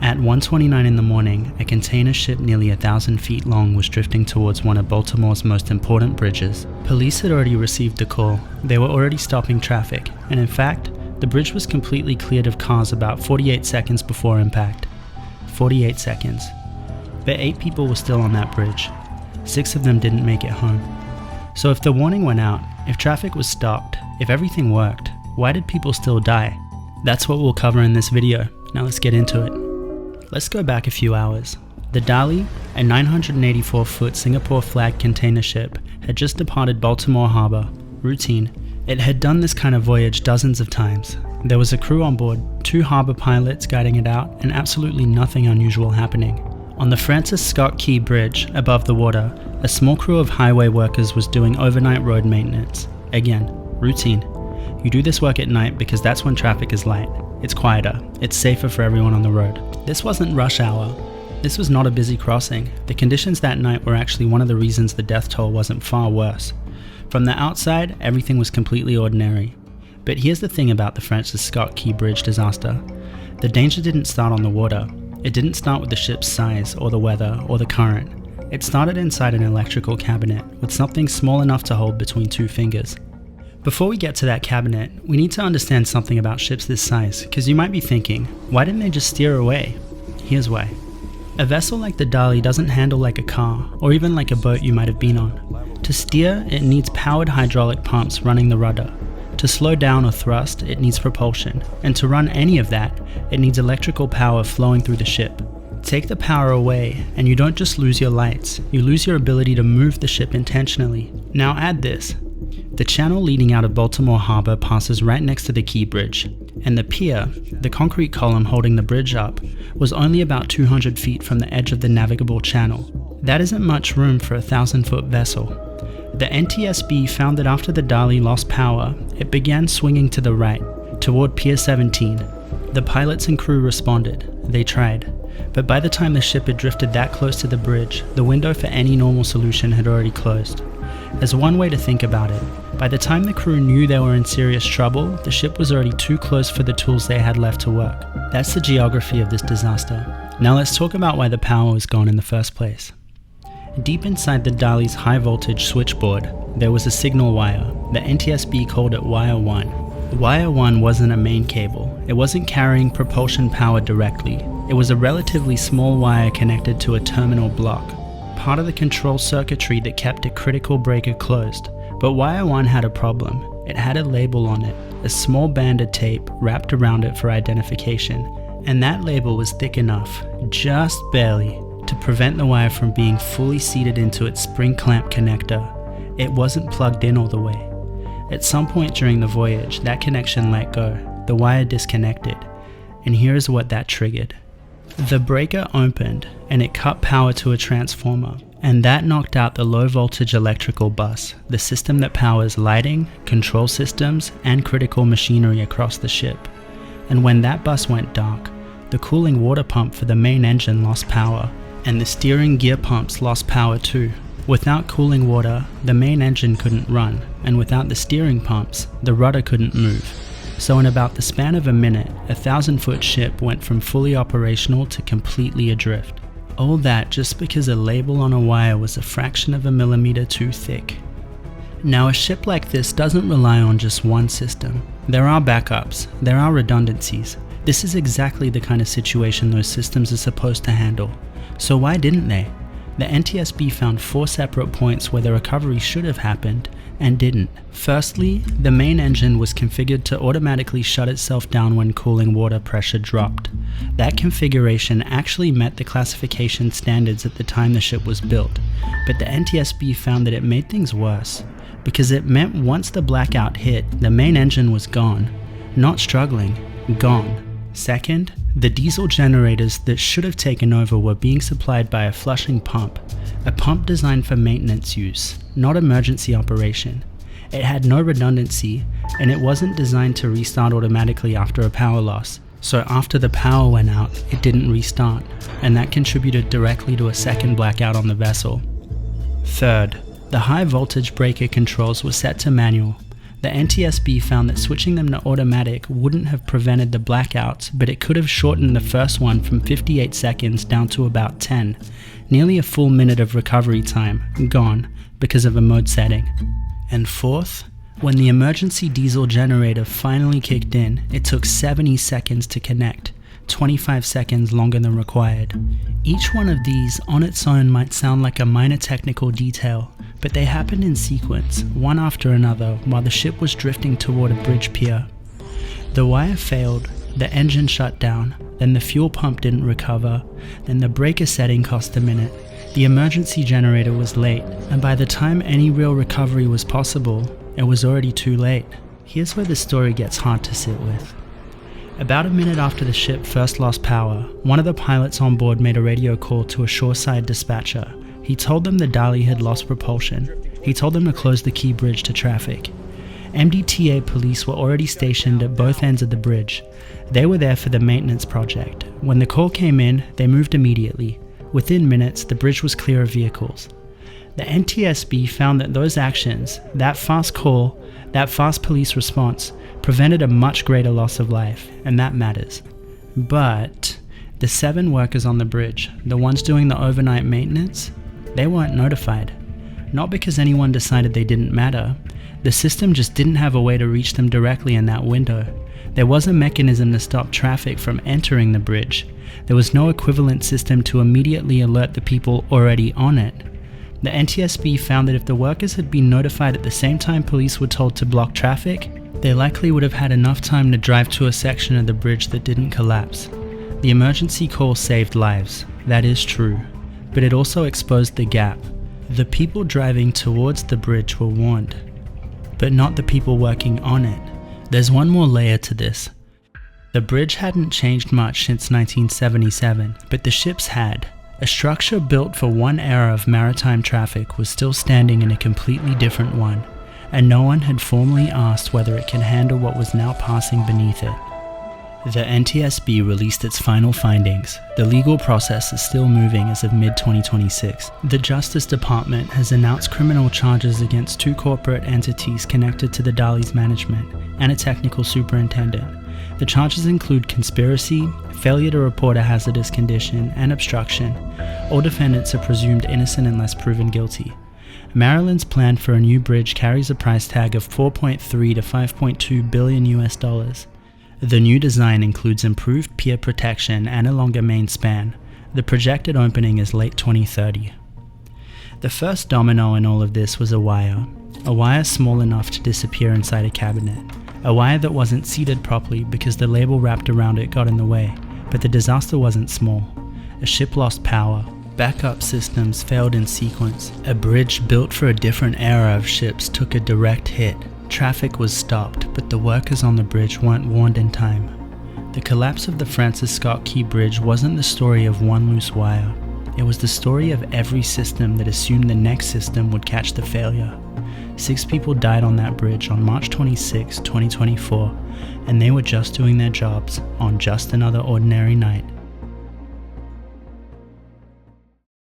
At 1:29 in the morning, a container ship nearly 1,000 feet long was drifting towards one of Baltimore's most important bridges. Police had already received the call. They were already stopping traffic, and in fact, the bridge was completely cleared of cars about 48 seconds before impact. 48 seconds. But 8 people were still on that bridge. 6 of them didn't make it home. So if the warning went out, if traffic was stopped, if everything worked, why did people still die? That's what we'll cover in this video. Now let's get into it. Let's go back a few hours. The Dali, a 984-foot Singapore flag container ship, had just departed Baltimore Harbor. Routine. It had done this kind of voyage dozens of times. There was a crew on board, 2 harbor pilots guiding it out, and absolutely nothing unusual happening. On the Francis Scott Key Bridge, above the water, a small crew of highway workers was doing overnight road maintenance. Again, routine. You do this work at night because that's when traffic is light. It's quieter. It's safer for everyone on the road. This wasn't rush hour. This was not a busy crossing. The conditions that night were actually one of the reasons the death toll wasn't far worse. From the outside, everything was completely ordinary. But here's the thing about the Francis Scott Key Bridge disaster. The danger didn't start on the water. It didn't start with the ship's size, or the weather, or the current. It started inside an electrical cabinet, with something small enough to hold between 2 fingers. Before we get to that cabinet, we need to understand something about ships this size, because you might be thinking, why didn't they just steer away? Here's why. A vessel like the Dali doesn't handle like a car, or even like a boat you might have been on. To steer, it needs powered hydraulic pumps running the rudder. To slow down or thrust, it needs propulsion. And to run any of that, it needs electrical power flowing through the ship. Take the power away, and you don't just lose your lights, you lose your ability to move the ship intentionally. Now add this. The channel leading out of Baltimore Harbor passes right next to the Key Bridge, and the pier, the concrete column holding the bridge up, was only about 200 feet from the edge of the navigable channel. That isn't much room for a 1,000-foot vessel. The NTSB found that after the Dali lost power, it began swinging to the right, toward Pier 17. The pilots and crew responded. They tried. But by the time the ship had drifted that close to the bridge, the window for any normal solution had already closed. As one way to think about it, by the time the crew knew they were in serious trouble, the ship was already too close for the tools they had left to work. That's the geography of this disaster. Now let's talk about why the power was gone in the first place. Deep inside the Dali's high voltage switchboard, there was a signal wire. The NTSB called it Wire 1. Wire 1 wasn't a main cable. It wasn't carrying propulsion power directly. It was a relatively small wire connected to a terminal block, part of the control circuitry that kept a critical breaker closed. But Wire 1 had a problem. It had a label on it, a small band of tape wrapped around it for identification. And that label was thick enough, just barely, to prevent the wire from being fully seated into its spring clamp connector. It wasn't plugged in all the way. At some point during the voyage, that connection let go. The wire disconnected. And here's what that triggered. The breaker opened, and it cut power to a transformer, and that knocked out the low voltage electrical bus, the system that powers lighting, control systems, and critical machinery across the ship. And when that bus went dark, the cooling water pump for the main engine lost power, and the steering gear pumps lost power too. Without cooling water, the main engine couldn't run, and without the steering pumps, the rudder couldn't move. So in about the span of a minute, a 1,000-foot ship went from fully operational to completely adrift. All that just because a label on a wire was a fraction of a millimeter too thick. Now a ship like this doesn't rely on just one system. There are backups, there are redundancies. This is exactly the kind of situation those systems are supposed to handle. So why didn't they? The NTSB found 4 separate points where the recovery should have happened and didn't. Firstly, the main engine was configured to automatically shut itself down when cooling water pressure dropped. That configuration actually met the classification standards at the time the ship was built, but the NTSB found that it made things worse, because it meant once the blackout hit, the main engine was gone. Not struggling, gone. Second, the diesel generators that should have taken over were being supplied by a flushing pump, a pump designed for maintenance use, not emergency operation. It had no redundancy, and it wasn't designed to restart automatically after a power loss. So after the power went out, it didn't restart, and that contributed directly to a second blackout on the vessel. Third, the high voltage breaker controls were set to manual. The NTSB found that switching them to automatic wouldn't have prevented the blackouts, but it could have shortened the first one from 58 seconds down to about 10. Nearly a full minute of recovery time gone because of a mode setting. And fourth, when the emergency diesel generator finally kicked in, it took 70 seconds to connect, 25 seconds longer than required. Each one of these on its own might sound like a minor technical detail, but they happened in sequence, one after another, while the ship was drifting toward a bridge pier. The wire failed, the engine shut down, then the fuel pump didn't recover, then the breaker setting cost a minute, the emergency generator was late, and by the time any real recovery was possible, it was already too late. Here's where the story gets hard to sit with. About a minute after the ship first lost power, one of the pilots on board made a radio call to a shoreside dispatcher. He told them the Dali had lost propulsion. He told them to close the key bridge to traffic. MDTA police were already stationed at both ends of the bridge. They were there for the maintenance project. When the call came in, they moved immediately. Within minutes, the bridge was clear of vehicles. The NTSB found that those actions, that fast call, that fast police response, prevented a much greater loss of life, and that matters. But the 7 workers on the bridge, the ones doing the overnight maintenance, they weren't notified. Not because anyone decided they didn't matter. The system just didn't have a way to reach them directly in that window. There was a mechanism to stop traffic from entering the bridge. There was no equivalent system to immediately alert the people already on it. The NTSB found that if the workers had been notified at the same time police were told to block traffic, they likely would have had enough time to drive to a section of the bridge that didn't collapse. The emergency call saved lives, that is true, but it also exposed the gap. The people driving towards the bridge were warned, but not the people working on it. There's one more layer to this. The bridge hadn't changed much since 1977, but the ships had. A structure built for one era of maritime traffic was still standing in a completely different one, and no one had formally asked whether it can handle what was now passing beneath it. The NTSB released its final findings. The legal process is still moving as of mid-2026. The Justice Department has announced criminal charges against 2 corporate entities connected to the Dali's management and a technical superintendent. The charges include conspiracy, failure to report a hazardous condition, and obstruction. All defendants are presumed innocent unless proven guilty. Maryland's plan for a new bridge carries a price tag of $4.3 to $5.2 billion US. The new design includes improved pier protection and a longer main span. The projected opening is late 2030. The first domino in all of this was a wire small enough to disappear inside a cabinet. A wire that wasn't seated properly because the label wrapped around it got in the way, but the disaster wasn't small. A ship lost power. Backup systems failed in sequence. A bridge built for a different era of ships took a direct hit. Traffic was stopped, but the workers on the bridge weren't warned in time. The collapse of the Francis Scott Key Bridge wasn't the story of one loose wire. It was the story of every system that assumed the next system would catch the failure. 6 people died on that bridge on March 26, 2024, and they were just doing their jobs on just another ordinary night